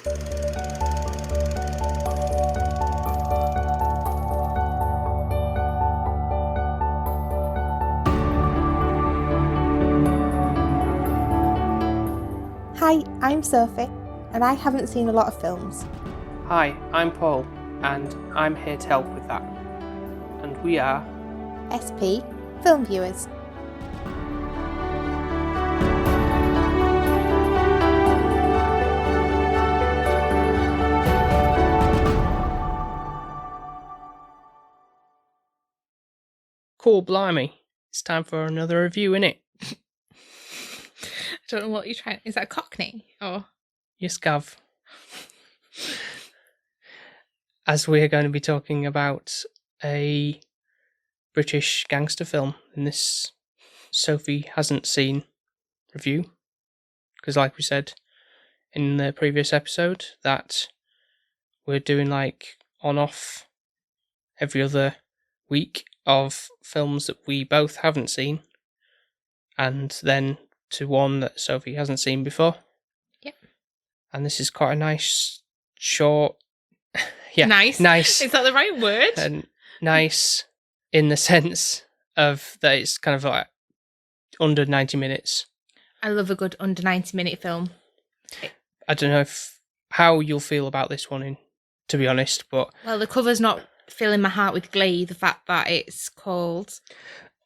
Hi, I'm Sophie, and I haven't seen a lot of films. Hi, I'm Paul, and I'm here to help with that. And we are SP, Film Viewers. Cool, blimey. It's time for another review, innit? I don't know what you're trying. Is that Cockney or? Yes, Gav. As we're going to be talking about a British gangster film in this Sophie hasn't seen review. Because like we said in the previous episode, that we're doing like on-off every other week of films that we both haven't seen. And then to one that Sophie hasn't seen before. Yep. And this is quite a nice, short... yeah, Nice. Is that the right word? And nice in the sense of that it's kind of like under 90 minutes. I love a good under 90-minute film. I don't know how you'll feel about this one, to be honest, but... Well, the cover's not filling my heart with glee, the fact that it's called...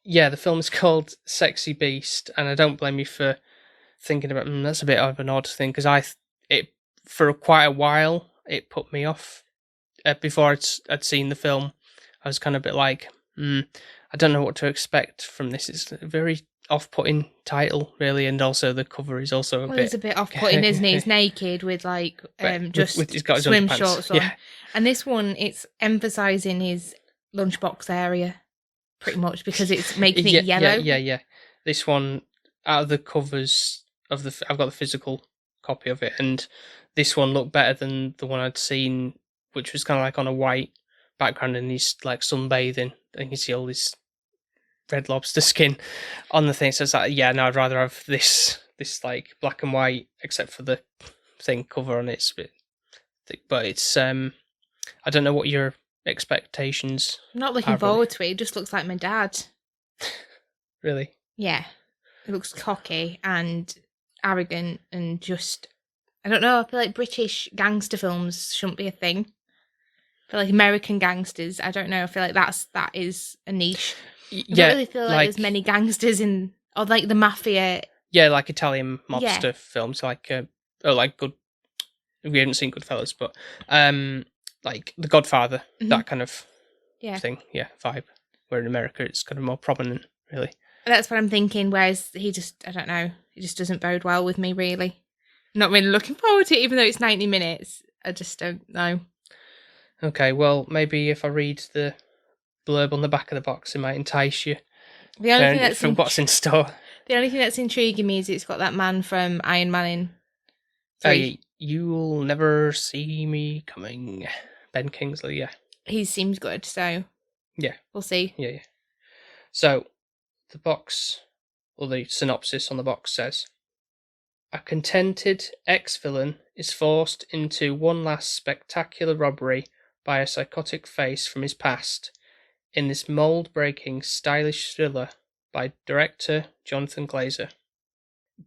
Yeah, the film is called Sexy Beast, and I don't blame you for thinking about that's a bit of an odd thing, because for quite a while it put me off. Before I'd seen the film, I was kind of a bit like, I don't know what to expect from this. It's a very off-putting title, really, and also the cover is also It's a bit off-putting, isn't it? He's naked with like he's got his swim underpants. Shorts on. Yeah. And this one, it's emphasising his lunchbox area, pretty much, because it's making it yellow. Yeah. This one, out of the covers of I've got the physical copy of it, and this one looked better than the one I'd seen, which was kind of like on a white background, and he's like sunbathing, and you can see all this red lobster skin on the thing. So it's like, no, I'd rather have this like black and white, except for the thing cover on it. It's a bit thick, but it's I don't know what your expectations. I'm not looking forward to it. It just looks like my dad. Really? Yeah. It looks cocky and arrogant and just, I don't know, I feel like British gangster films shouldn't be a thing. I feel like American gangsters, I don't know, I feel like that is a niche. I don't really feel like there's many gangsters in, or like the mafia. Yeah, like Italian mobster films, like good. We haven't seen Goodfellas, but like The Godfather, that kind of thing, vibe. Where in America it's kind of more prominent, really. That's what I'm thinking. Whereas he just, I don't know, he just doesn't bode well with me, really. I'm not really looking forward to it, even though it's 90 minutes. I just don't know. Okay, well, maybe if I read the blurb on the back of the box, it might entice you. The only thing that's what's in store. The only thing that's intriguing me is it's got that man from Iron Man in 3. You'll never see me coming. Ben Kingsley, yeah. He seems good, so yeah, we'll see. Yeah. So the box, or the synopsis on the box says, a contented ex-villain is forced into one last spectacular robbery by a psychotic face from his past in this mould-breaking, stylish thriller by director Jonathan Glazer.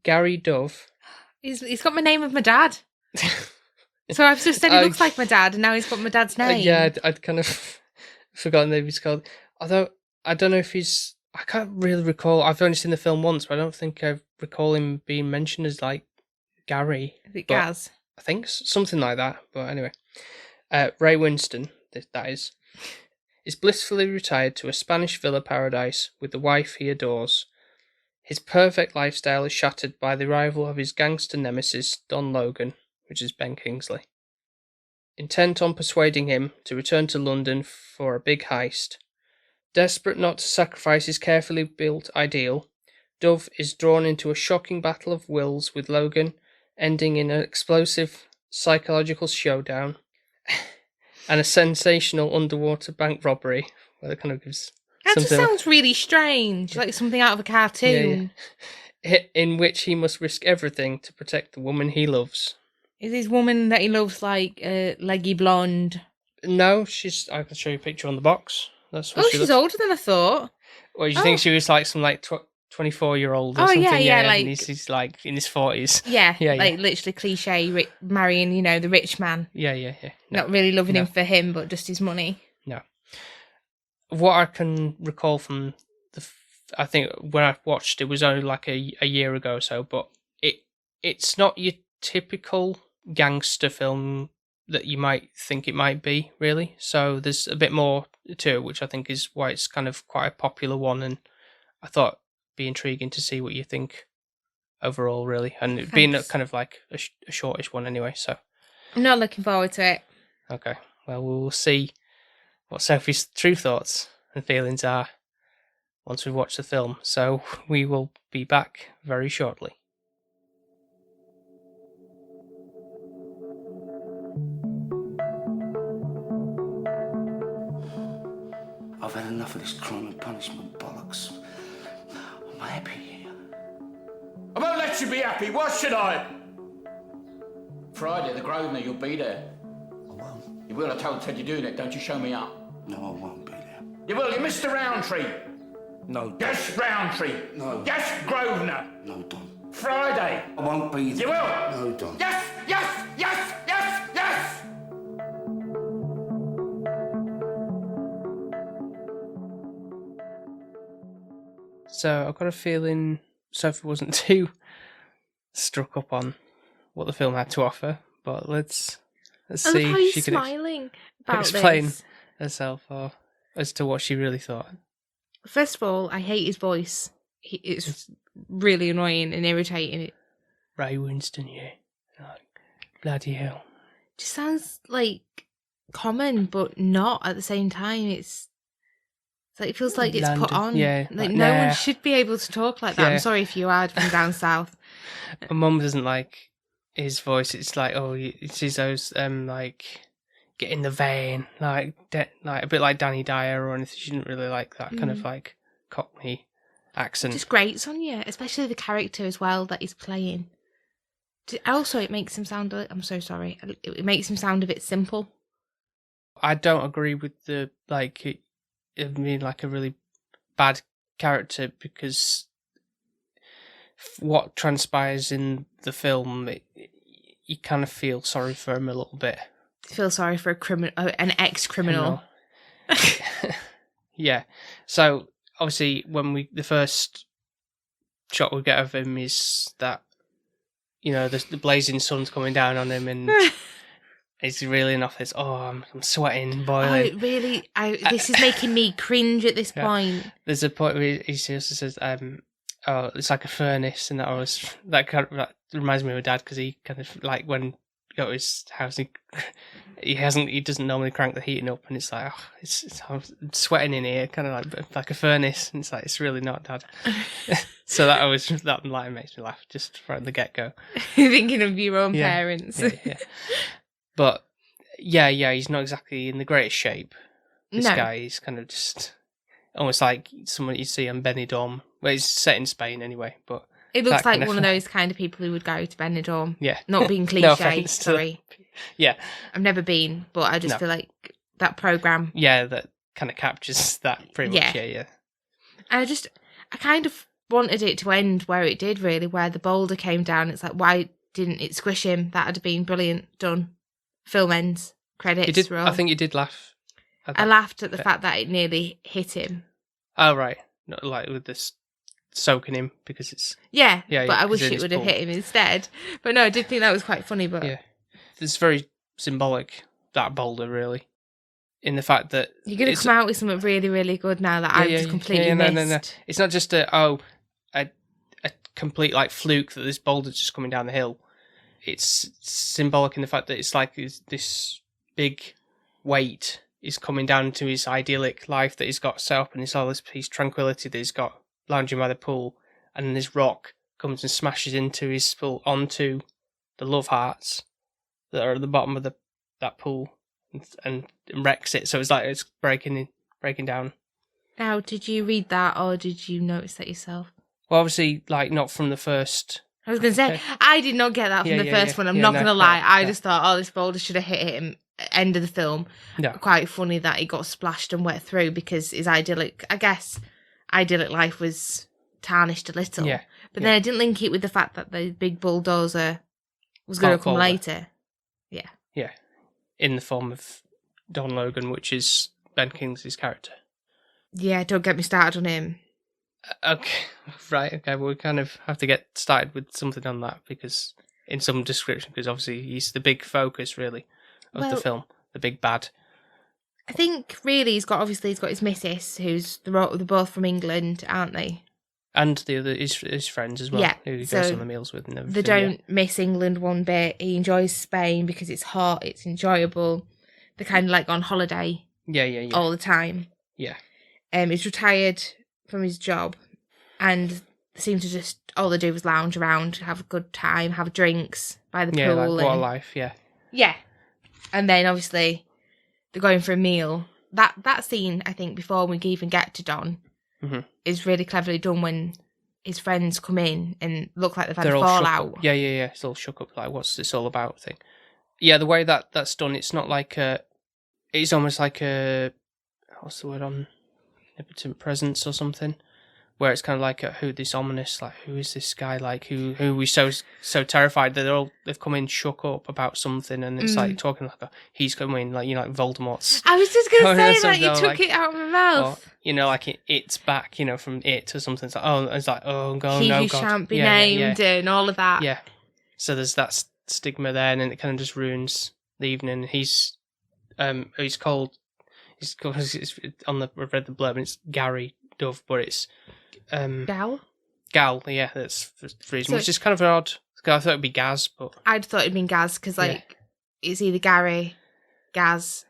Gary Dove. He's got my name of my dad. So I've just said he looks like my dad, and now he's got my dad's name. I'd kind of forgotten that he's called. Although, I don't know if he's... I can't really recall. I've only seen the film once, but I don't think I recall him being mentioned as, like, Gary. Is it Gaz? I think something like that. But anyway. Ray Winston, that is blissfully retired to a Spanish villa paradise with the wife he adores. His perfect lifestyle is shattered by the arrival of his gangster nemesis, Don Logan, which is Ben Kingsley. Intent on persuading him to return to London for a big heist. Desperate not to sacrifice his carefully built ideal, Dove is drawn into a shocking battle of wills with Logan, ending in an explosive psychological showdown and a sensational underwater bank robbery. Well, it kind of gives that just sounds really strange, like something out of a cartoon. Yeah. In which he must risk everything to protect the woman he loves. Is this woman that he loves like leggy blonde? No, I can show you a picture on the box. That's what Oh, she she's looks. older than I thought. Or do you think she was like some like 24-year-old or Oh, something? yeah, and like- he's like in his 40s. Yeah, Yeah, like literally cliche marrying, the rich man. Yeah. No, Not really loving no. him for him, but just his money. No. What I can recall from I think when I watched it was only like a year ago or so, but it's not your typical gangster film that you might think it might be, really. So there's a bit more to it, which I think is why it's kind of quite a popular one, and I thought it'd be intriguing to see what you think overall, really, and it being kind of like a shortish one anyway. So I'm not looking forward to it. okay, well, we will see what Sophie's true thoughts and feelings are once we watch the film. So we will be back very shortly. I've had enough of this crime and punishment bollocks. I'm happy here. I won't let you be happy. Why should I? Friday at the Grosvenor, you'll be there. I won't. You will. I told Ted you're doing it. Don't you show me up. No, I won't be there. You will. You're Mr. Roundtree. No, Yes, Roundtree. No. Yes, Grosvenor. no, Don. Friday. I won't be there. You will. No, Don. Yes, yes, yes, yes, yes. So I've got a feeling Sophie wasn't too struck up on what the film had to offer, but let's I see love how if he's she can smiling about explain this. herself or as to what she really thought. First of all, I hate his voice. It's really annoying and irritating. It Ray Winston, yeah. Like, bloody hell. just sounds like common, but not at the same time. It's like it feels like it's put London, on. yeah, Like like, no nah. one should be able to talk like that. Yeah. I'm sorry if you are from down south. My mum doesn't like his voice. It's like, oh, it's his those like get in the vein, like like a bit like Danny Dyer or anything. She didn't really like that kind of like Cockney accent. Just grates on you, especially the character as well that he's playing. Also, it makes him sound. I'm so sorry. It makes him sound a bit simple. I don't agree with the like it being like a really bad character because what transpires in the film, you kind of feel sorry for him a little bit. Feel sorry for an ex-criminal. Yeah. So obviously, when the first shot we get of him is that the blazing sun's coming down on him and he's reeling off this. Oh, I'm sweating, boiling. Oh, really? This is making me cringe at this point. There's a point where he also says, "Oh, it's like a furnace," and that reminds me of my dad because he kind of like when he got to his house, he doesn't normally crank the heating up, and it's like, I'm sweating in here, kind of like a furnace, and it's like it's really not, Dad. So that line makes me laugh just from the get go. Thinking of your own parents. Yeah. But yeah, he's not exactly in the greatest shape. This guy, he's kind of just almost like someone you see on Benidorm. Well, it's set in Spain anyway, but it looks like one of those kind of people who would go to Benidorm. Yeah. Not being cliche, No offense to sorry. Yeah. I've never been, but I just feel like that programme. Yeah, that kind of captures that pretty much. Yeah. I kind of wanted it to end where it did, really, where the boulder came down. It's like, why didn't it squish him? That would have been brilliant. Done. Film ends. Credits roll. I think you did laugh. I laughed at the fact that it nearly hit him. Oh, right. Not like with this soaking him because it's... Yeah, but I wish it would have pool. hit him instead. But no, I did think that was quite funny. But yeah, it's very symbolic, that boulder, really, in the fact that you're going to come out with something really, really good now that I've just completely missed. No. It's not just a complete like fluke that this boulder's just coming down the hill. It's symbolic in the fact that it's like this big weight is coming down to his idyllic life that he's got set up, and it's all this peace, tranquility that he's got lounging by the pool, and then this rock comes and smashes into his pool onto the love hearts that are at the bottom of that pool and wrecks it. So it's like it's breaking down. Now, did you read that or did you notice that yourself? Well, obviously, like not from the first I was going to say, I did not get that from the first one. I'm not going to lie. I just thought, this boulder should have hit him at the end of the film. No. Quite funny that he got splashed and wet through because his idyllic life was tarnished a little. Yeah. But then I didn't link it with the fact that the big bulldozer was going to come later. Yeah. Yeah. In the form of Don Logan, which is Ben Kingsley's character. Yeah, don't get me started on him. Okay, right, okay, well, we kind of have to get started with something on that, because in some description, because obviously he's the big focus, really, of the film, the big bad. I think, really, he's got his missus, they're both from England, aren't they? And the other, his friends as well, who he goes on the meals with and everything. They don't miss England one bit. He enjoys Spain because it's hot, it's enjoyable. They're kind of like on holiday all the time. Yeah. He's retired from his job, and seem to just all they do is lounge around, have a good time, have drinks by the pool. Yeah, like what a life, yeah. Yeah. And then obviously they're going for a meal. That scene, I think, before we even get to Don, is really cleverly done when his friends come in and look like they've had a fallout. Yeah. It's all shook up, like, what's this all about thing. Yeah, the way that's done, it's not like it's almost like what's the word, omnipotent presence or something, where it's kind of like who this ominous, like, who is this guy, like, who we so terrified that they've come in shook up about something, and it's like talking like he's coming, like, like Voldemort's. I was just gonna say that you took it out of my mouth. Or, like it's back, from It or something. It's like, oh god, he no who god, shan't be named, and all of that. Yeah. So there's that stigma there, and then it kind of just ruins the evening. He's called. It's on the. I've read the blurb, and it's Gary Dove, but it's Gal. Yeah, that's the reason. Which is kind of an odd. I thought it'd be Gaz, but I'd thought it'd been Gaz because it's either Gary, Gaz.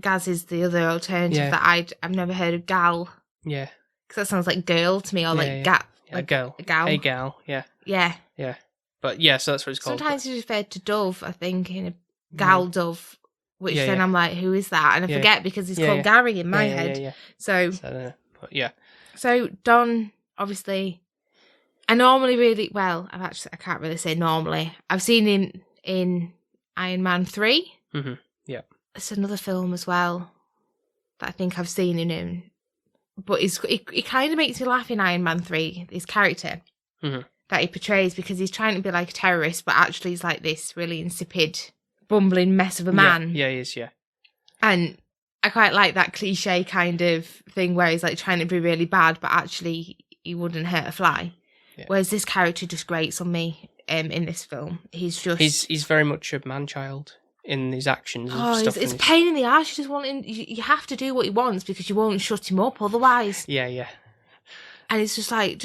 Gaz is the other alternative that I've never heard of. Gal. Yeah. Because that sounds like girl to me, or like gal. Like a gal. A gal. A gal. Yeah. Yeah. Yeah. But yeah, so that's what it's called. Sometimes it's referred to Dove, I think, in a Gal Dove. Which then I'm like, who is that? And I forget because he's called Gary in my head. Yeah. So but yeah. So Don, obviously, I normally really I can't really say normally. I've seen him in Iron Man 3. Mm-hmm. Yeah. It's another film as well that I think I've seen in him. But it kind of makes me laugh in Iron Man 3, his character that he portrays, because he's trying to be like a terrorist, but actually he's like this really insipid, bumbling mess of a man. Yeah, he is, yeah. And I quite like that cliche kind of thing where he's like trying to be really bad, but actually he wouldn't hurt a fly. Yeah. Whereas this character just grates on me in this film. He's very much a man-child in his actions and stuff. It's a pain in the arse. You just want him, you have to do what he wants because you won't shut him up otherwise. Yeah. And it's just like,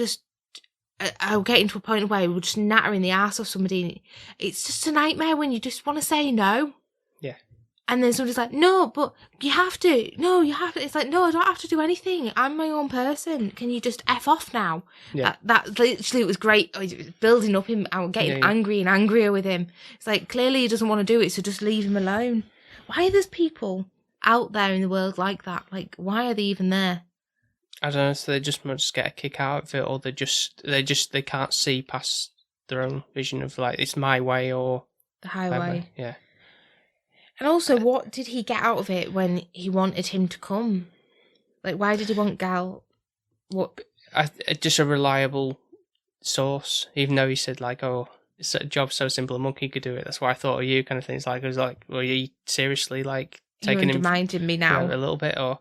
I'll get into a point where we're just nattering the arse off somebody. It's just a nightmare when you just want to say no. Yeah. And then somebody's like, no, but you have to. No, you have to. It's like, no, I don't have to do anything. I'm my own person. Can you just F off now? Yeah. That literally, it was great. It was building up him. I was getting angry and angrier with him. It's like, clearly he doesn't want to do it, so just leave him alone. Why are there people out there in the world like that? Like, why are they even there? I don't know, so they just must get a kick out of it, or they can't see past their own vision of, like, it's my way or the highway. Yeah. And also, what did he get out of it when he wanted him to come? Like, why did he want Gal? What? Just a reliable source, even though he said, like, oh, it's a job so simple, a monkey could do it. That's why I thought of you, kind of thing. It's like, I was like, well, you seriously, like, taking him... reminding me now. A little bit, or...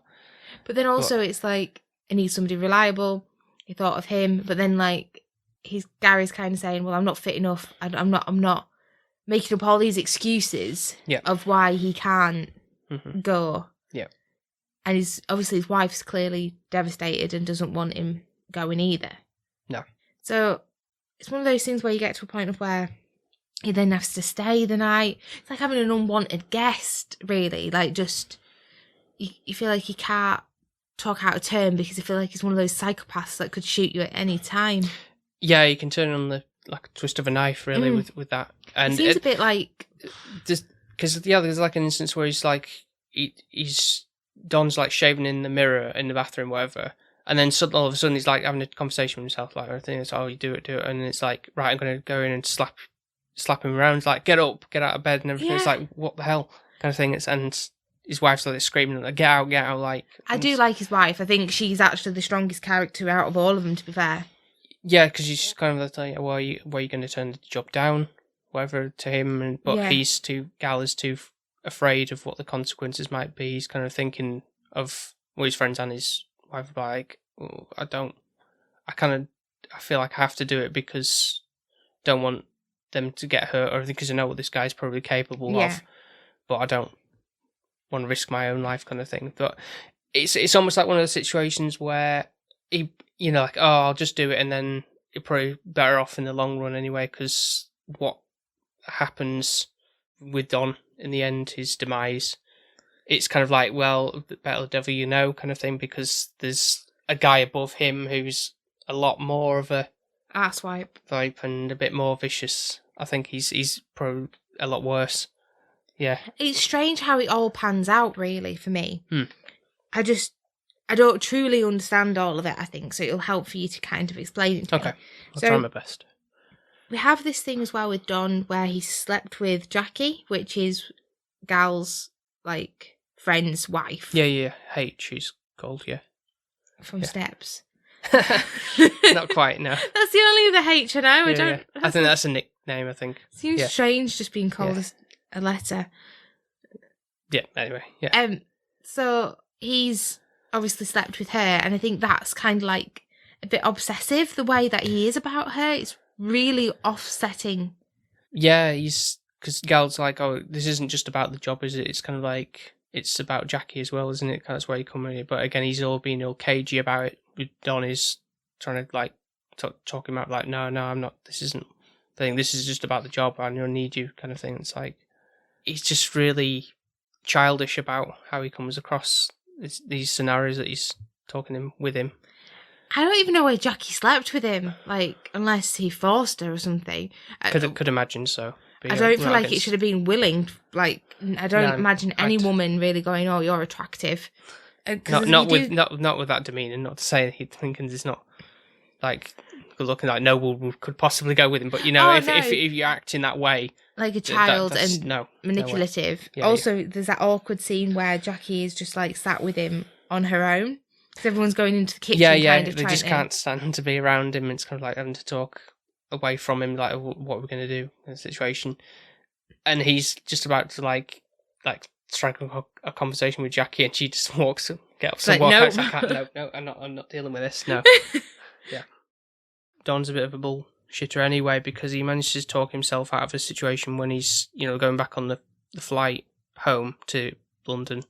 But then also, it's like, I need somebody reliable. He thought of him, but then, like, Gary's kind of saying, well, I'm not fit enough. I'm not making up all these excuses of why he can't go. Yeah. And his wife's clearly devastated and doesn't want him going either. No. So it's one of those things where you get to a point of where he then has to stay the night. It's like having an unwanted guest, really. Like, just, you feel like he can't talk out of turn because I feel like he's one of those psychopaths that could shoot you at any time. Yeah, you can turn on like a twist of a knife, really, with that. And it seems a bit like... Because, there's like an instance where he's like, Don's like shaving in the mirror in the bathroom, whatever, And then suddenly, all of a sudden, he's like having a conversation with himself, like everything. It's you do it, and it's like, right, I'm gonna go in and slap him around. It's like, get up, get out of bed, and everything. Yeah. It's like, what the hell, kind of thing. And his wife's like screaming, like, get out, like. I do like his wife. I think she's actually the strongest character out of all of them, to be fair. Yeah, because she's kind of like, well, are you going to turn the job down, whatever, to him? But Gal is too afraid of what the consequences might be. He's kind of thinking of his friends and his wife are like, oh, I feel like I have to do it because I don't want them to get hurt or anything, because I know what this guy's probably capable of, but I don't want to risk my own life, kind of thing. But it's almost like one of those situations where he, like, oh, I'll just do it, and then you're probably better off in the long run anyway, because what happens with Don in the end, his demise, it's kind of like, well, better the devil you know, kind of thing, because there's a guy above him who's a lot more of a asswipe and a bit more vicious. I think he's probably a lot worse. Yeah. It's strange how it all pans out, really, for me. I don't truly understand all of it, I think, so it'll help for you to kind of explain it to me. Okay, I'll try my best. We have this thing as well with Don where he slept with Jackie, which is Gal's, like, friend's wife. Yeah, H, she's called, yeah. From Steps. Not quite, no. That's the only other H I know. Yeah. I think that's a nickname, I think. Seems strange just being called a letter. Yeah, anyway, yeah. So he's obviously slept with her, and I think that's kind of like a bit obsessive, the way that he is about her. It's really offsetting. Yeah, because Gal's like, oh, this isn't just about the job, is it? It's kind of like, it's about Jackie as well, isn't it? That's where you come in. But again, he's all being all cagey about it. Don is trying to, like, talk him out, like, no, I'm not, this isn't the thing, this is just about the job, I need you, kind of thing. It's like, he's just really childish about how he comes across these scenarios that he's talking with him. I don't even know why Jackie slept with him, like, unless he forced her or something. Could imagine so. I don't feel like it should have been willing. Like, I don't imagine any woman really going, "Oh, you're attractive." Not with that demeanour. Not to say that Lincoln's is not, like, good looking. Like, no one could possibly go with him. But if you act in that way, like a child and manipulative. No also, there's that awkward scene where Jackie is just like sat with him on her own because everyone's going into the kitchen. Kind of they just can't stand to be around him. It's kind of like having to talk away from him, like, what we're going to do in the situation. And he's just about to like strike a conversation with Jackie, and she just walks out. Out. I can't. No, I'm not dealing with this. No. Yeah. Don's a bit of a bullshitter anyway, because he manages to talk himself out of a situation when he's, going back on the flight home to London,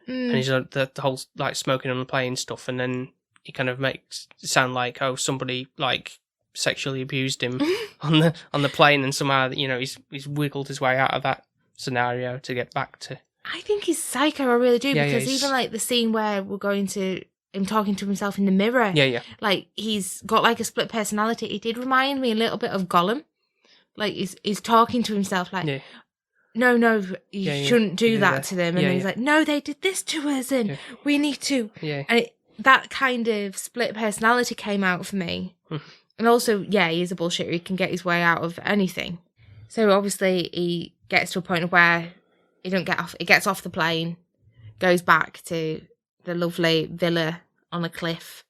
and he's the whole, like, smoking on the plane stuff, and then he kind of makes it sound like, oh, somebody, like, sexually abused him on the plane, and somehow, he's wiggled his way out of that scenario to get back to. I think he's psycho, I really do, because even like the scene where we're going to him talking to himself in the mirror, like, he's got like a split personality. It did remind me a little bit of Gollum, like he's talking to himself like, no, you shouldn't do that to them, and then he's like, no, they did this to us, and we need to, and that kind of split personality came out for me. And also, he is a bullshitter. He can get his way out of anything. So obviously, he gets to a point where he gets off the plane, goes back to the lovely villa on a cliff,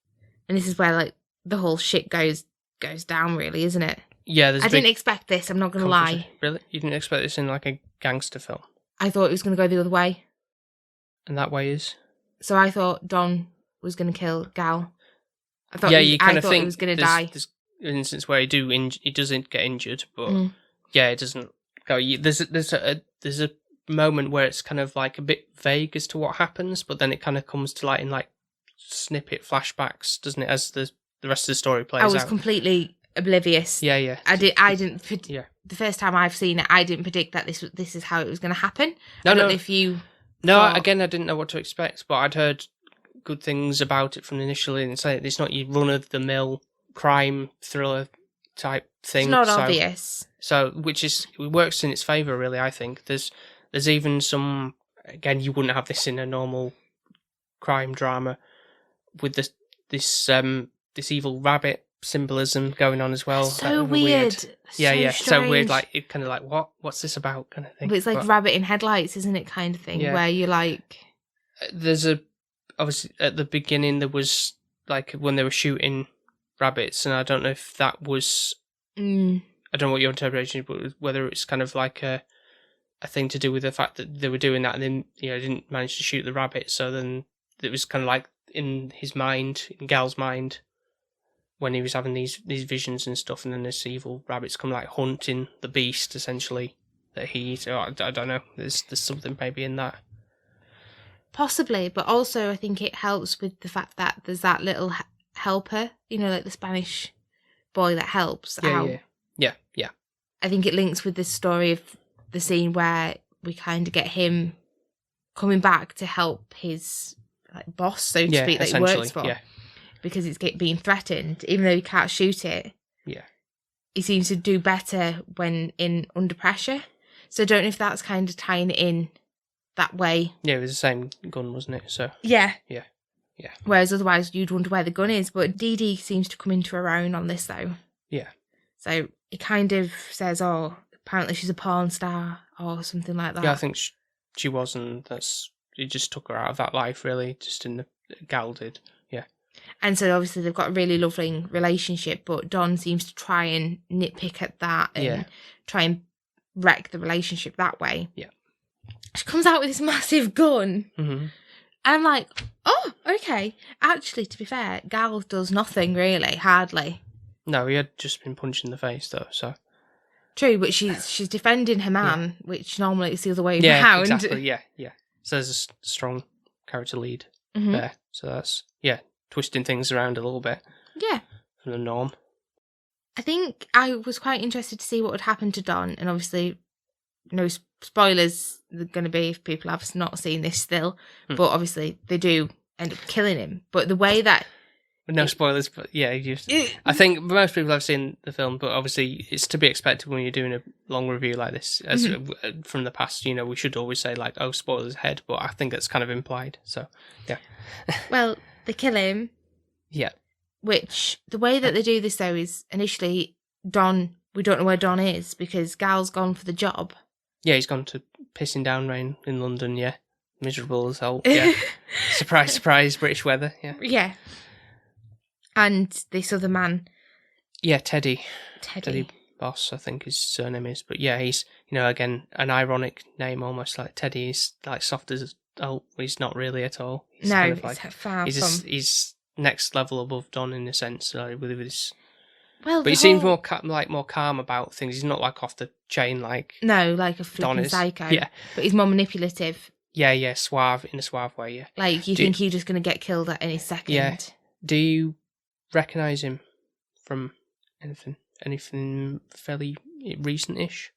and this is where, like, the whole shit goes down, really, isn't it? Yeah, I didn't expect this. I'm not going to lie. Really, you didn't expect this in, like, a gangster film? I thought it was going to go the other way. And that way is? So I thought Don was going to kill Gal. I thought you kind of think he was going to die. There's an instance where he doesn't get injured, but it doesn't go. There's a moment where it's kind of like a bit vague as to what happens, but then it kind of comes to light in, like, snippet flashbacks, doesn't it? As the rest of the story plays out. I was completely oblivious. Yeah. I didn't. The first time I've seen it, I didn't predict that this is how it was going to happen. I don't know if you. No, again, I didn't know what to expect, but I'd heard good things about it from initially, and say it's not your run of the mill crime thriller type thing. It's not obvious. So, it works in its favour, really. I think there's even some. Again, you wouldn't have this in a normal crime drama, with this evil rabbit symbolism going on as well. So That weird. Yeah, so weird. strange. Like it kind of like what's this about kind of thing. But it's like rabbit in headlights, isn't it? Kind of thing Yeah. where you're like, there's obviously at the beginning there was like when they were shooting rabbits, and I don't know if that was I don't know what your interpretation is, but whether it's kind of like a thing to do with the fact that they were doing that and then didn't manage to shoot the rabbit, so then it was kind of like in his mind, in Gal's mind, when he was having these visions and stuff, and then this evil rabbits come like hunting the beast essentially that he eats. I don't know. There's something maybe in that. possibly, but also I think it helps with the fact that there's that little helper, like the Spanish boy that helps out. Yeah. I think it links with the story of the scene where we kind of get him coming back to help his boss, so to speak, that he works for. Yeah. Because it's being threatened, even though he can't shoot it. Yeah. He seems to do better when under pressure. So I don't know if that's kind of tying it in that way. Yeah, it was the same gun, wasn't it? So Yeah. Yeah. Whereas otherwise you'd wonder where the gun is. But Dee Dee seems to come into her own on this, though. Yeah. So he kind of says, apparently she's a porn star or something like that. Yeah, I think she was, and he just took her out of that life, really, just in the Gal did. Yeah. And so obviously they've got a really lovely relationship, but Don seems to try and nitpick at that and try and wreck the relationship that way. Yeah. She comes out with this massive gun. Mm-hmm. And I'm like, oh, okay. Actually, to be fair, Gal does nothing really, hardly. No, he had just been punched in the face, though, so... True, but she's defending her man, which normally it's the other way yeah, around. Exactly, yeah. So there's a strong character lead there. So that's, twisting things around a little bit. Yeah. From the norm. I think I was quite interested to see what would happen to Don, and obviously, no spoilers are going to be if people have not seen this still, but obviously they do end up killing him. But the way that... No spoilers, but I think most people have seen the film, but obviously it's to be expected when you're doing a long review like this. As from the past, we should always say like, "Oh, spoilers ahead," but I think that's kind of implied. So, yeah. Well, they kill him. Yeah. Which the way that they do this though is initially Don. We don't know where Don is because Gal's gone for the job. Yeah, he's gone to pissing down rain in London. Yeah, miserable as hell. Yeah. Surprise, surprise, British weather. Yeah. Yeah. And this other man. Yeah, Teddy Boss, I think his surname is. But yeah, he's, again, an ironic name almost, like Teddy. He's like soft as, he's not really at all. He's no, kind of like, far from. He's next level above Don in a sense, with his... Well, but he seems more calm about things. He's not like off the chain like... No, like a flipping psycho. Yeah. But he's more manipulative. Yeah, suave, in a suave way, yeah. Like, you think he's just going to get killed at any second. Yeah. Do you recognise him from anything fairly recent-ish?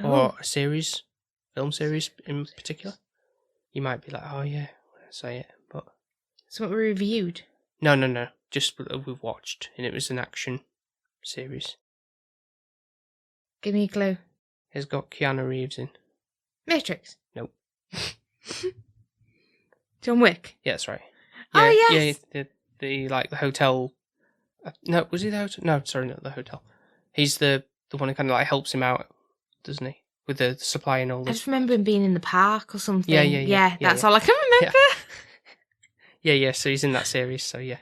Or a film series in particular? You might be like, oh yeah, when I say it, but... So what we reviewed? No, just what we've watched, and it was an action series. Give me a clue. It's got Keanu Reeves in. Matrix? Nope. John Wick? Yeah, that's right. Oh, yes! Yeah, the hotel... No, was he the hotel? No, sorry, not the hotel. He's the one who kind of like helps him out, doesn't he? With the supply and all this. I just remember him being in the park or something. Yeah, that's all I can remember. Yeah, so he's in that series, so yeah.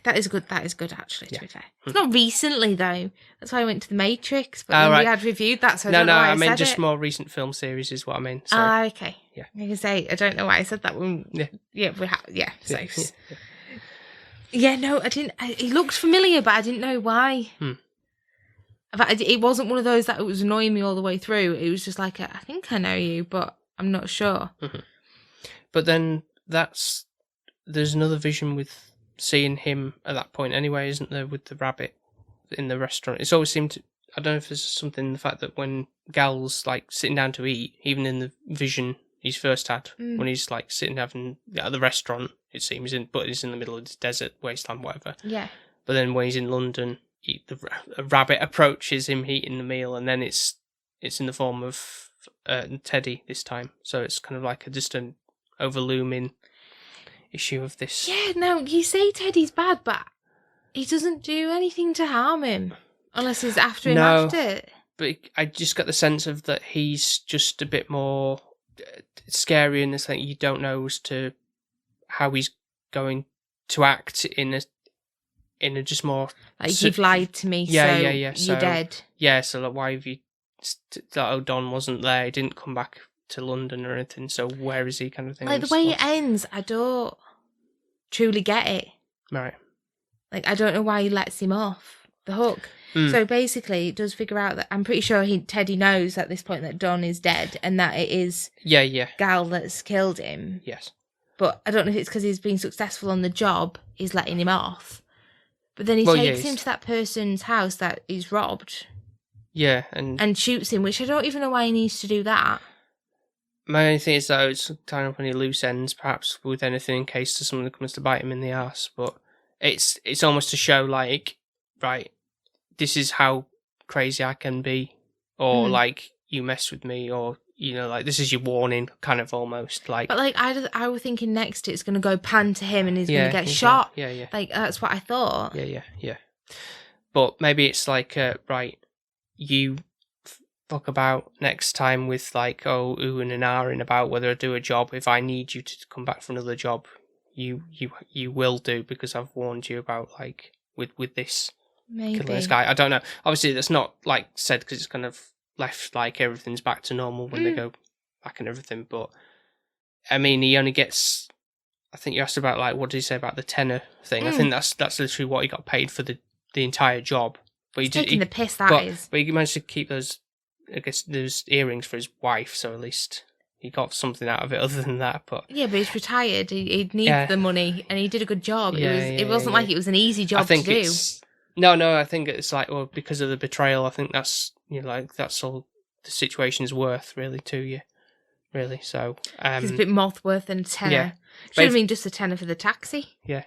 That is good actually, to be fair. It's not recently though. That's why I went to the Matrix, but then right. we had reviewed that, so I no, don't know why I meant just it. more recent film series is what I mean. Sorry. Okay. Yeah. I can say I don't know why I said that when we have no, I didn't. He looked familiar, but I didn't know why. It wasn't one of those that it was annoying me all the way through. It was just like, I think I know you, but I'm not sure. Mm-hmm. But then there's another vision with seeing him at that point anyway, isn't there, with the rabbit in the restaurant? It's always seemed to, I don't know if there's something in the fact that when Gal's like sitting down to eat, even in the vision he's first had, when he's like sitting having at the restaurant, it seems, but he's in the middle of this desert, wasteland, whatever. Yeah. But then when he's in London, a rabbit approaches him eating the meal, and then it's in the form of Teddy this time. So it's kind of like just an overlooming issue of this. Yeah, no, you say Teddy's bad, but he doesn't do anything to harm him. Unless he's after him No. after. But I just got the sense of that he's just a bit more scary in the sense you don't know as to how he's going to act in a just more... Like, you've lied to me, yeah, so yeah. you're dead. Yeah, so like, why have you... That Don wasn't there, he didn't come back to London or anything, so where is he kind of thing? Like, the way it ends, I don't truly get it. Right. Like, I don't know why he lets him off the hook. So basically, it does figure out that I'm pretty sure Teddy knows at this point that Don is dead and that it is Gal that's killed him. Yes. But I don't know if it's because he's been successful on the job, he's letting him off. But then he takes him to that person's house that he's robbed. Yeah, and shoots him, which I don't even know why he needs to do that. My only thing is that it's tying up any loose ends, perhaps with anything in case someone comes to bite him in the arse. But it's almost to show like, right, this is how crazy I can be, or like you mess with me, or like this is your warning, kind of almost like. But like I was thinking next it's going to go pan to him and he's going to get shot. Yeah. Like that's what I thought. Yeah. But maybe it's like right, you fuck about next time with like ooh and ahhing about whether I do a job. If I need you to come back for another job, you will do because I've warned you about like with this. Maybe. Killing this guy. I don't know. Obviously, that's not like said because it's kind of left like everything's back to normal when they go back and everything. But I mean, he only gets. I think you asked about like what did he say about the tenner thing? I think that's literally what he got paid for the entire job. But he's taking the piss. But he managed to keep those. I guess those earrings for his wife, so at least he got something out of it other than that. But yeah, but he's retired. He needs the money, and he did a good job. It wasn't like it was an easy job to do. No, I think it's like, well, because of the betrayal, I think that's, like, that's all the situation's worth, really, to you, really, so... it's a bit more worth than a tenner. Yeah. Should have been just a tenner for the taxi. Yeah.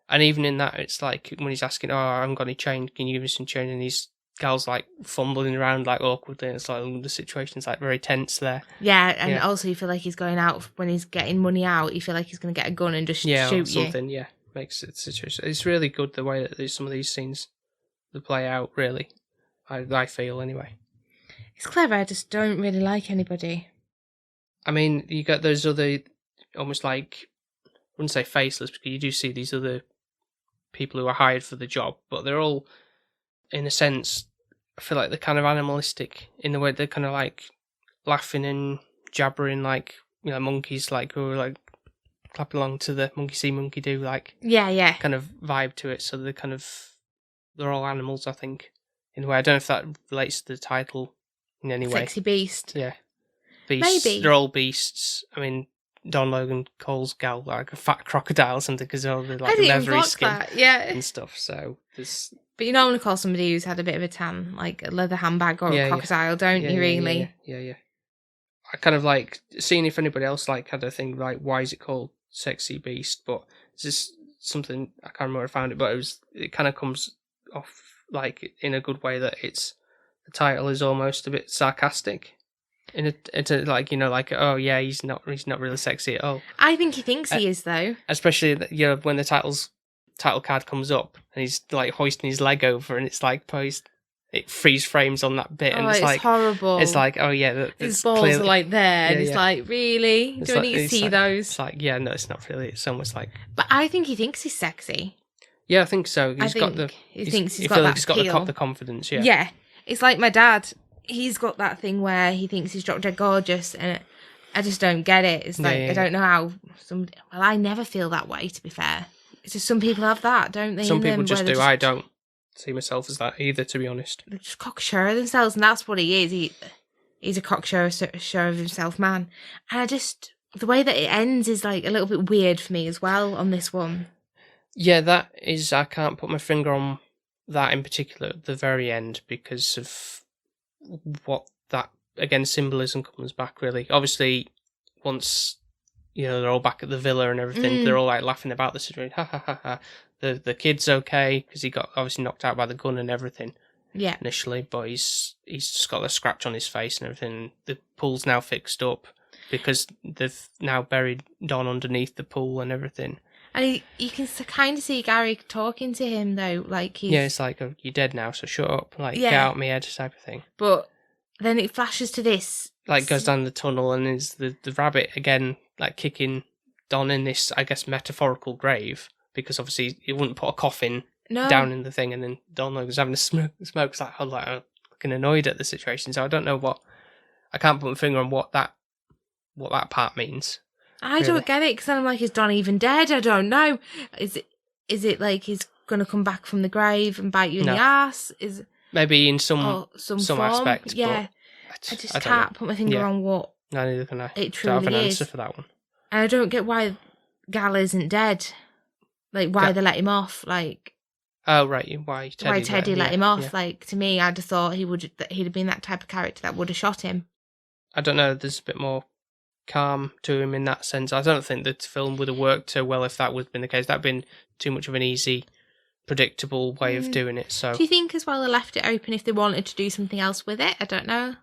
And even in that, it's like, when he's asking, I haven't got any change, can you give me some change? And these gals, like, fumbling around, like, awkwardly, and it's like, the situation's, like, very tense there. Yeah, and also you feel like he's going out, when he's getting money out, you feel like he's going to get a gun and just shoot something, you. Yeah. Makes it situation. It's really good the way that some of these scenes play out. Really, I feel anyway. It's clever. I just don't really like anybody. I mean, you got those other almost like I wouldn't say faceless because you do see these other people who are hired for the job, but they're all in a sense. I feel like they're kind of animalistic in the way they're kind of like laughing and jabbering like monkeys, like who are like. Clap along to the monkey see, monkey do, like kind of vibe to it. So they're all animals, I think. In a way, I don't know if that relates to the title in any way. Sexy beast. Yeah, beasts. Maybe They're all beasts. I mean, Don Logan calls Gal like a fat crocodile or something because they're all like leathery skin and stuff. So there's. But you normally call somebody who's had a bit of a tan, like a leather handbag or a crocodile, don't you? Really? Yeah. I kind of like seeing if anybody else like had a thing like why is it called Sexy Beast, but it's just something I can't remember where I found it, but it kind of comes off like in a good way that the title is almost a bit sarcastic it's like like oh yeah he's not really sexy at all. I think he thinks he is though, especially when the title card comes up and he's like hoisting his leg over and it's like posed. It freeze frames on that bit, and it's like horrible. It's like, oh yeah, his balls are like there, and it's like, really? Do I need to see those? It's like, yeah, no, it's not really. It's almost like. But I think he thinks he's sexy. Yeah, I think so. He thinks he's got the confidence. Yeah. Yeah, it's like my dad. He's got that thing where he thinks he's drop dead gorgeous, and I just don't get it. It's like I don't know how. Well, I never feel that way. To be fair, it's just some people have that, don't they? Some people just do. I don't see myself as that either, to be honest. They're just cocksure of themselves, and that's what he is. He's a cocksure of himself man. And the way that it ends is like a little bit weird for me as well on this one. Yeah, that is, I can't put my finger on that in particular at the very end because of what that, again, symbolism comes back really. Obviously, once, they're all back at the villa and everything, they're all like laughing about the situation, ha ha ha ha. The kid's okay because he got obviously knocked out by the gun and everything. Yeah. Initially, but he's just got a scratch on his face and everything. The pool's now fixed up because they've now buried Don underneath the pool and everything. And you can kind of see Gary talking to him, though. Like he's... Yeah, it's like, oh, you're dead now, so shut up. Like, get out of my head type of thing. But then it flashes to this. Like, goes down the tunnel and is the rabbit again, like, kicking Don in this, I guess, metaphorical grave. Because obviously he wouldn't put a coffin down in the thing, and then Don was having a smoke's like, I'm like fucking annoyed at the situation. So I don't know I can't put my finger on what that part means. I don't get it, because I'm like, is Don even dead? I don't know. Is it like he's gonna come back from the grave and bite you in the ass? Is maybe in some form? aspect? Yeah, but I just can't put my finger on what. No, neither can I. It don't have truly an is. answer for that one. And I don't get why Gal isn't dead. Like why they let him off? Like oh right, why Teddy let him off? Yeah. Like to me, I'd have thought he'd have been that type of character that would have shot him. I don't know. There's a bit more calm to him in that sense. I don't think the film would have worked so well if that would have been the case. That'd been too much of an easy, predictable way of doing it. So, do you think as well they left it open if they wanted to do something else with it? I don't know.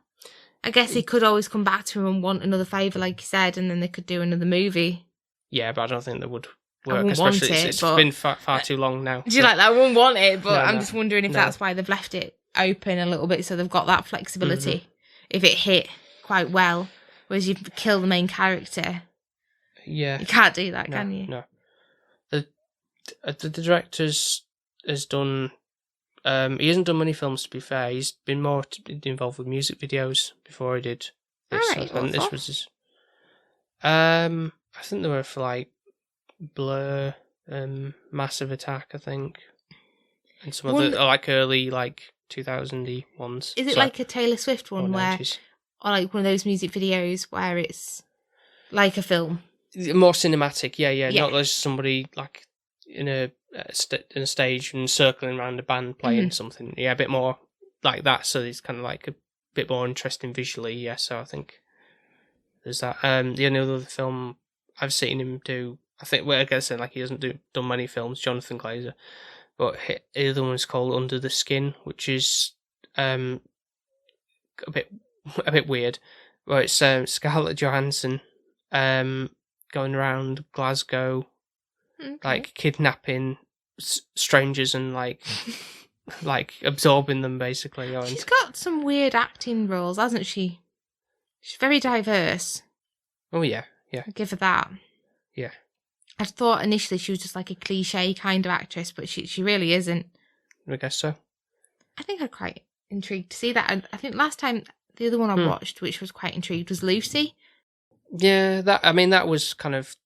I guess he could always come back to him and want another favour, like you said, and then they could do another movie. Yeah, but I don't think that would work. I wouldn't want especially it, it's but... been far too long now. Do you like that? I wouldn't want it, but No, I'm just wondering if that's why they've left it open a little bit, so they've got that flexibility. Mm-hmm. If it hit quite well, whereas you kill the main character, yeah, you can't do that, can you? No. The director has done. He hasn't done many films, to be fair. He's been more involved with music videos before he did this. Alright, And this was his. I think they were for like Blur, Massive Attack, I think, and some other like early 2000-y ones. Is it like a Taylor Swift one where, 90s. or like one of those music videos where it's like a film? More cinematic, yeah. Not just somebody like in a stage and circling around a band playing something. Yeah, a bit more like that. So it's kind of like a bit more interesting visually. Yeah, so I think there's that. The only other film I've seen him do, I think, well, I guess like he hasn't done many films, Jonathan Glazer, but the other one is called Under the Skin, which is a bit weird. Where it's Scarlett Johansson going around Glasgow, like kidnapping strangers and like absorbing them basically. She's got some weird acting roles, hasn't she? She's very diverse. Oh yeah. I'll give her that. Yeah. I thought initially she was just like a cliche kind of actress, but she really isn't. I guess so. I think I'm quite intrigued to see that. I think last time, the other one I watched, which was quite intrigued, was Lucy. Yeah, that was kind of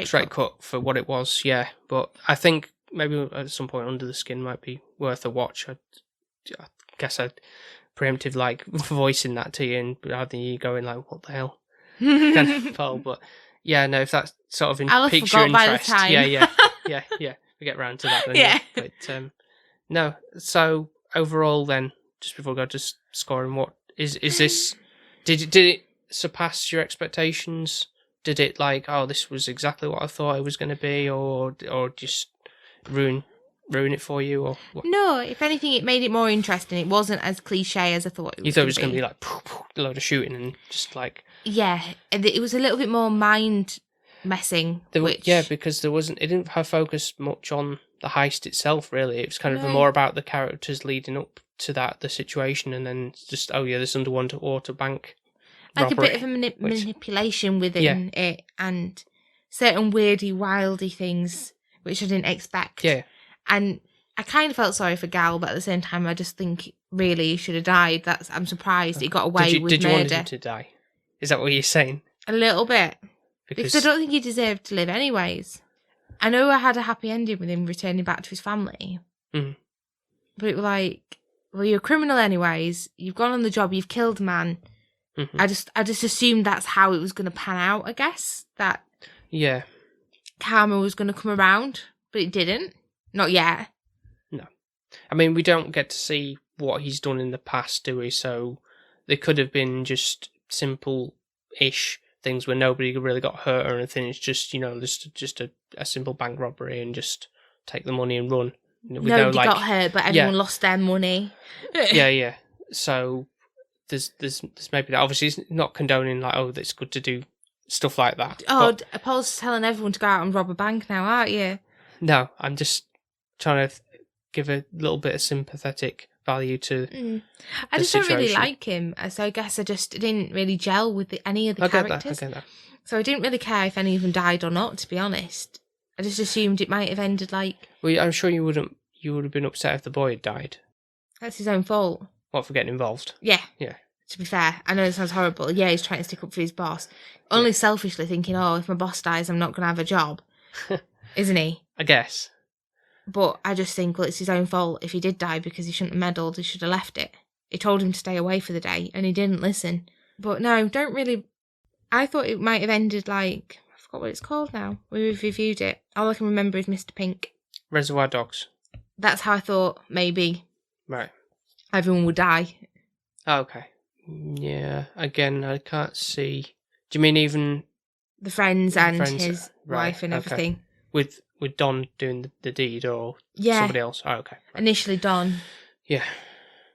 straight cut for what it was, yeah. But I think maybe at some point Under the Skin might be worth a watch. I guess I'd preemptive voicing that to you and having you going like, what the hell? Kind of fall, but yeah, no, if that sort of piques your interest, yeah, we get round to that then. Yeah. But no, so overall then, just before we go to scoring, what is this? Did it surpass your expectations? Did it this was exactly what I thought it was going to be, or just ruin it for you, or what? No, if anything, it made it more interesting. It wasn't as cliche as I thought it was. You thought it was going to be like a load of shooting and just like... Yeah, it was a little bit more mind messing. Because it didn't have focus much on the heist itself, really. It was kind of more about the characters leading up to the situation, and then just, this underwater bank like robbery, a bit of a manipulation within it, and certain weirdy, wildy things, which I didn't expect. Yeah. And I kind of felt sorry for Gal, but at the same time, I just think really he should have died. I'm surprised he got away with murder. Did you want him to die? Is that what you're saying? A little bit. Because I don't think he deserved to live anyways. I know I had a happy ending with him returning back to his family. Mm. But it was like, well, you're a criminal anyways. You've gone on the job. You've killed a man. Mm-hmm. I just assumed that's how it was going to pan out, I guess. That karma was going to come around. But it didn't. Not yet. No. I mean, we don't get to see what he's done in the past, do we? So they could have been just simple-ish things where nobody really got hurt or anything. It's just, just a simple bank robbery and just take the money and run. Nobody got hurt, but everyone lost their money. Yeah. So there's maybe that. Obviously, it's not condoning it's good to do stuff like that. Oh, But Paul's telling everyone to go out and rob a bank now, aren't you? no, I'm just trying to give a little bit of sympathetic value to I the just don't really situation. like him, so I guess I just didn't really gel with any of the I get characters. that. So I didn't really care if any of them died or not, to be honest. I just assumed it might have ended like... Well, I'm sure you would have been upset if the boy had died. That's his own fault. What, for getting involved? Yeah. Yeah. To be fair, I know it sounds horrible. Yeah, he's trying to stick up for his boss. Only selfishly thinking, oh, if my boss dies, I'm not going to have a job. Isn't he? I guess. But I just think, well, it's his own fault if he did die because he shouldn't have meddled. He should have left it. He told him to stay away for the day and he didn't listen. But no, don't really... I thought it might have ended like... I forgot what it's called now. We've reviewed it. All I can remember is Mr. Pink. Reservoir Dogs. That's how I thought maybe Right. everyone would die. Oh, okay. Yeah. Again, I can't see. Do you mean even The friends and friends? his Right, wife and okay. everything. with Don doing the deed or Yeah. somebody else? Oh, okay. Right. Initially Don, Yeah.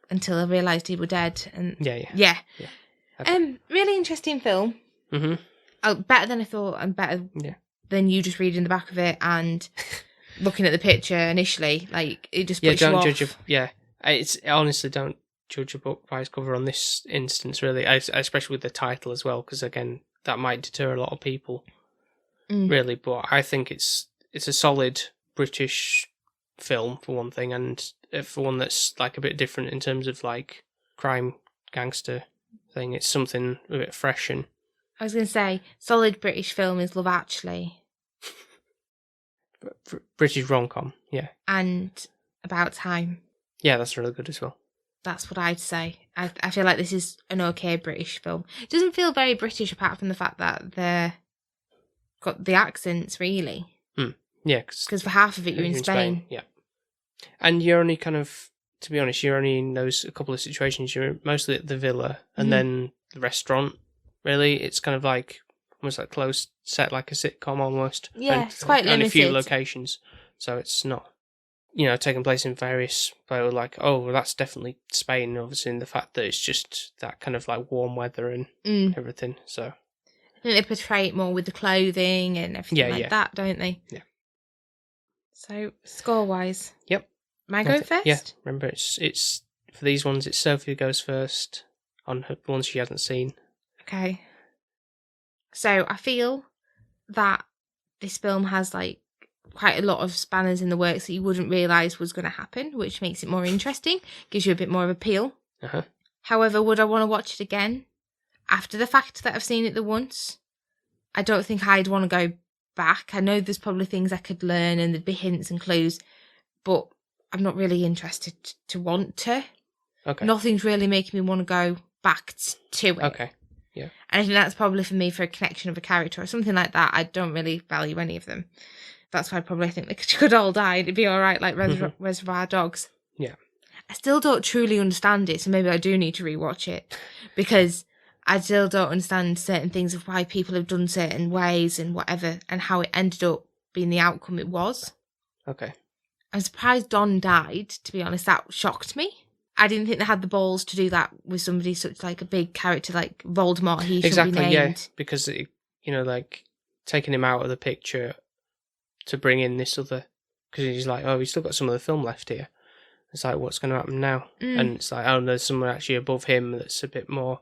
until I realised he was dead. And Yeah. yeah. Okay. Really interesting film. Mhm. Oh, better than I thought, and better Yeah. than you just reading the back of it and looking at the picture initially. Like, it just Yeah. puts you Don't off. judge a. Yeah. It's honestly don't judge a book by its cover on this instance. Really, especially with the title as well, because again, that might deter a lot of people. Really, but I think it's a solid British film for one thing, and for one that's like a bit different in terms of like crime gangster thing. It's something a bit fresh and I was going to say, solid British film is Love Actually British rom-com. Yeah, and About Time. yeah, that's really good as well. That's what I'd say. I feel like this is an okay British film. It doesn't feel very British apart from the fact that they're got the accents, really. Yeah, Because for half of it you're in Spain. Yeah, and you're only kind of, to be honest, you're only in those a couple of situations. You're mostly at the villa and then the restaurant. Really, it's kind of like almost like close set, like a sitcom almost. Yeah, and, it's quite and a few limited. locations, so it's not, taking place in various. But like, oh, well, that's definitely Spain. Obviously, in the fact that it's just that kind of like warm weather and everything. So I think they portray it more with the clothing and everything that, don't they? Yeah. So, score-wise. Yep. Am I going first? Yeah. Remember, it's for these ones. It's Sophie who goes first on the ones she hasn't seen. Okay. So, I feel that this film has, like, quite a lot of spanners in the works that you wouldn't realise was going to happen, which makes it more interesting, gives you a bit more of appeal. Uh-huh. However, would I want to watch it again? After the fact that I've seen it the once, I don't think I'd want to go back. I know there's probably things I could learn and there'd be hints and clues, but I'm not really interested to want to. Okay. Nothing's really making me want to go back to it. Okay. Yeah. And I think that's probably for me for a connection of a character or something like that. I don't really value any of them. That's why I probably think they could all die. It'd be all right, like Reservoir Dogs. Yeah. I still don't truly understand it, so maybe I do need to rewatch it because I still don't understand certain things of why people have done certain ways and whatever, and how it ended up being the outcome it was. Okay. I'm surprised Don died, to be honest. That shocked me. I didn't think they had the balls to do that with somebody such like a big character like Voldemort. He should be named. Yeah, because like taking him out of the picture to bring in this other, because he's like, oh, we've still got some of the film left here. It's like, what's going to happen now? And it's like, oh, there's someone actually above him that's a bit more,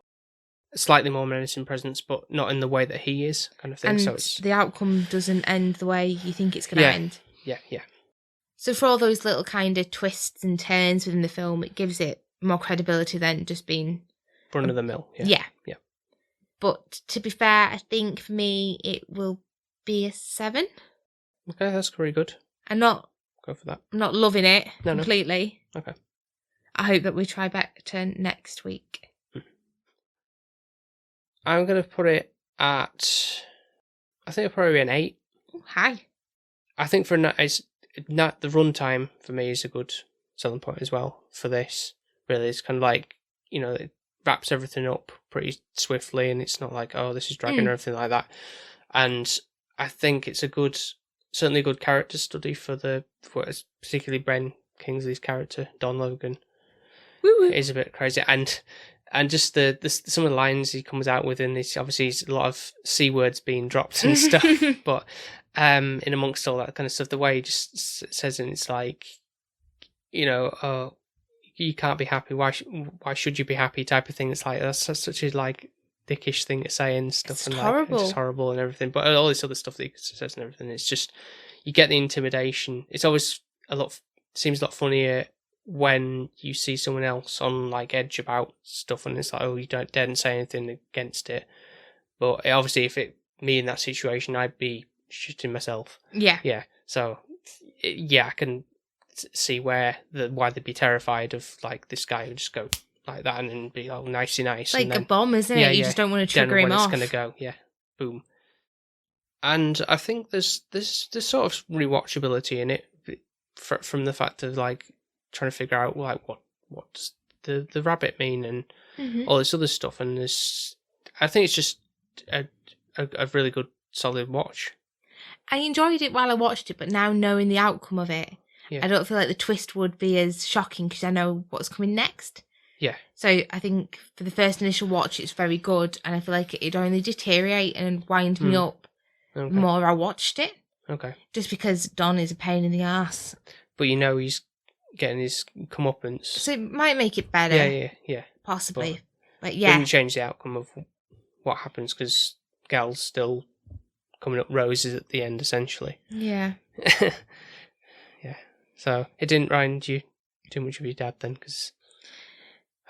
slightly more menacing presence, but not in the way that he is, kind of thing. And so it's the outcome doesn't end the way you think it's going to end. Yeah. So for all those little kind of twists and turns within the film, it gives it more credibility than just being run of the mill. Yeah. Yeah. But to be fair, I think for me it will be a 7. Okay, that's very good. I'm not Go for that. loving it No. completely. Okay. I hope that we try better next week. I'm going to put it at, I think it'll probably be an 8. Oh, hi. I think for the runtime for me is a good selling point as well for this. Really, it's kind of like, it wraps everything up pretty swiftly, and it's not like, oh, this is dragging or anything like that. And I think it's certainly a good character study for particularly Ben Kingsley's character, Don Logan. Woo-woo. It is a bit crazy, and And just the some of the lines he comes out with, and it's obviously a lot of C words being dropped and stuff. But in amongst all that kind of stuff, the way he just says it, it's like, oh, you can't be happy. Why should you be happy? Type of thing. It's like that's such a like dickish thing to say and stuff. It's and horrible. Like, it's just horrible and everything. But all this other stuff that he says and everything, it's just you get the intimidation. It's always seems a lot funnier when you see someone else on like edge about stuff, and it's like, oh, you daren't say anything against it. But obviously, if me in that situation, I'd be shooting myself. Yeah. So I can see why they'd be terrified of like this guy who just go like that and then be nicey nice. Like and then, a bomb, isn't it? You just don't want to trigger him off. It's going to go. Yeah, boom. And I think there's sort of rewatchability in it from the fact of like trying to figure out like what does the rabbit mean and all this other stuff, and I think it's just a really good solid watch. I enjoyed it while I watched it, but now knowing the outcome of it, I don't feel like the twist would be as shocking because I know what's coming next. Yeah. So I think for the first initial watch, it's very good, and I feel like it'd only deteriorate and wind me up the more I watched it. Okay. Just because Don is a pain in the ass. But he's getting his comeuppance. So it might make it better. Yeah. Possibly. But It doesn't change the outcome of what happens because Gal's still coming up roses at the end, essentially. Yeah. Yeah. So it didn't remind you too much of your dad then, because...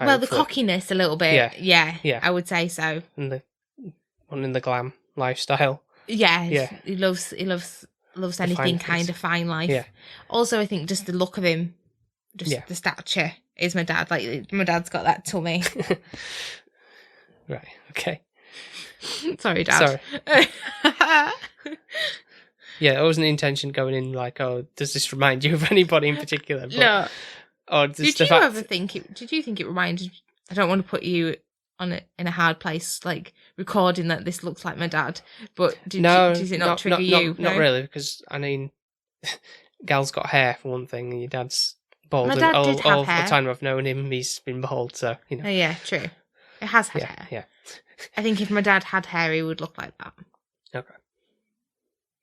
Well, the cockiness a little bit. Yeah. I would say so. And the one in the glam lifestyle. Yeah. He loves anything kind of fine life. Yeah. Also, I think just the look of him, the stature is my dad. Like, my dad's got that tummy. Right, okay. Sorry, Dad. Sorry. Yeah, it wasn't the intention going in like, oh, does this remind you of anybody in particular? But, No. Or Did you ever think it? Did you think it reminded? I don't want to put you in a hard place, like recording that this looks like my dad. But does it not trigger you? Not really, because I mean, Gal's got hair for one thing, and your dad's bald. My dad did have hair. The time I've known him, he's been bald. So Oh yeah, true. It has had hair. Yeah. I think if my dad had hair, he would look like that. Okay.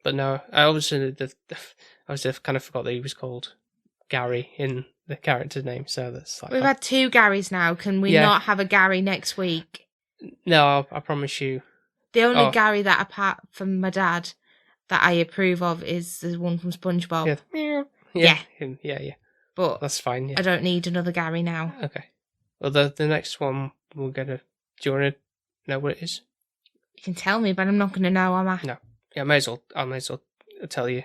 But no, I obviously kind of forgot that he was called Gary in the character name, so that's like... We've had 2 Garys now. Can we not have a Gary next week? No, I promise you. The only Gary that, apart from my dad, that I approve of is the one from SpongeBob. Yeah. Yeah. But that's fine, yeah. I don't need another Gary now. Okay. Well, the next one, we're going to... Do you want to know what it is? You can tell me, but I'm not going to know, am I? No. Yeah, I may as well tell you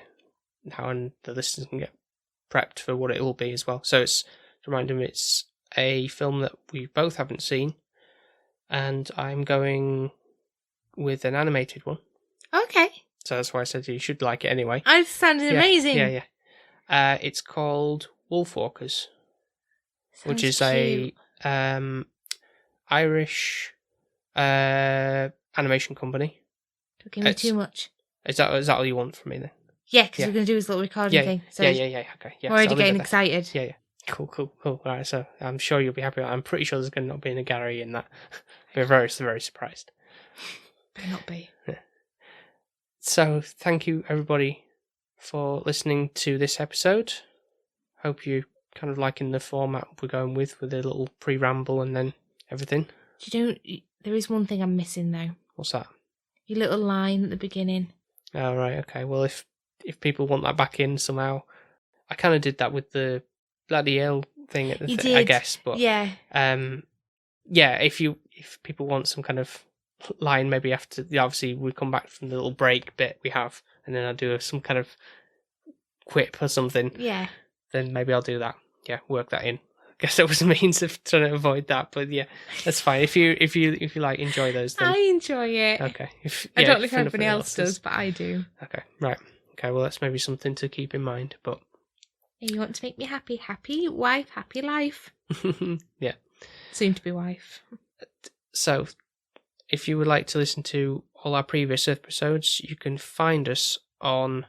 how, and the listeners can get prepped for what it will be as well. So to remind them, it's a film that we both haven't seen, and I'm going with an animated one. Okay. So that's why I said you should like it anyway. It sounded amazing. Yeah. It's called Wolfwalkers, which is cute. a Irish animation company. Don't give me too much. Is that all you want from me then? Yeah, because we're going to do this little recording thing. So Yeah. Okay. Yeah. I'm already getting excited. Yeah. Cool. All right, so I'm sure you'll be happy. I'm pretty sure there's going to not be a Gary in that. We're very, very surprised. Better not be. Yeah. So thank you everybody for listening to this episode. Hope you kind of liking the format we're going with a little pre-ramble and then everything. There is one thing I'm missing though. What's that? Your little line at the beginning. Oh, right, okay. Well, if people want that back in somehow, I kind of did that with the bloody hell thing at the I guess. But yeah. If people want some kind of line, maybe after obviously we come back from the little break bit we have, and then I'll do some kind of quip or something. Yeah. Then maybe I'll do that. Yeah, work that in. I guess that was a means of trying to avoid that, but yeah, that's fine. If you like enjoy those, then I enjoy it. okay. I don't know if everybody else does, but I do. Okay, right. Okay, well that's maybe something to keep in mind. But you want to make me happy? Happy wife, happy life. Yeah. Soon to be wife. So, if you would like to listen to all our previous episodes, you can find us on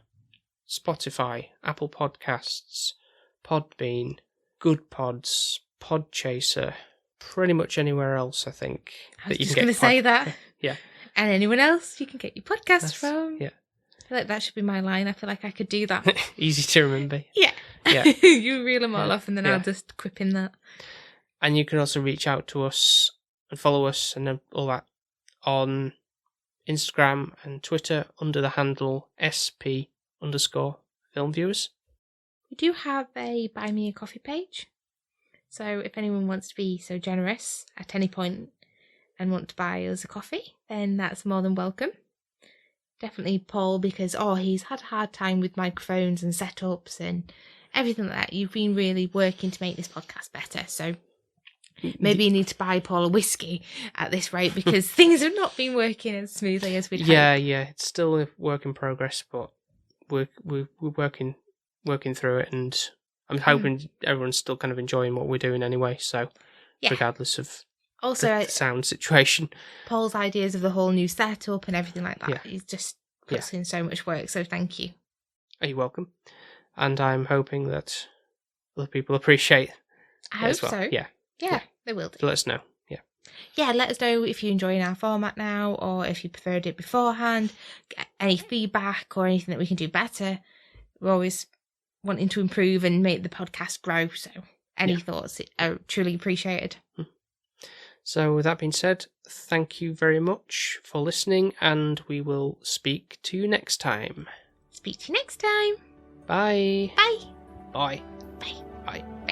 Spotify, Apple Podcasts, Podbean, Good Pods, Podchaser, pretty much anywhere else, I think. I was that you just can going get to say that. Yeah. And anyone else you can get your podcast That's- from. Yeah. I feel like that should be my line. I feel like I could do that. Easy to remember. Yeah. Yeah. You reel them all Yeah. off and then Yeah. I'll just quip in that. And you can also reach out to us and follow us and all that on Instagram and Twitter under the handle SP_filmviewers. We do have a Buy Me a Coffee page. So if anyone wants to be so generous at any point and want to buy us a coffee, then that's more than welcome. Definitely Paul, because he's had a hard time with microphones and setups and everything like that. You've been really working to make this podcast better. So maybe you need to buy Paul a whiskey at this rate because things have not been working as smoothly as we'd hoped. Yeah, it's still a work in progress, but we're working through it, and I'm hoping everyone's still kind of enjoying what we're doing anyway. So, regardless of the sound situation, Paul's ideas of the whole new setup and everything like that, Yeah. he's just puts in so much work. So thank you. Are you welcome? And I'm hoping that other people appreciate I it hope as well. so. Yeah, They will do. so let us know. Yeah, let us know if you're enjoying our format now or if you preferred it beforehand. Any feedback or anything that we can do better. We're always wanting to improve and make the podcast grow. So any thoughts are truly appreciated. So with that being said, thank you very much for listening, and we will speak to you next time. Speak to you next time. Bye. Bye. Bye. Bye. Bye.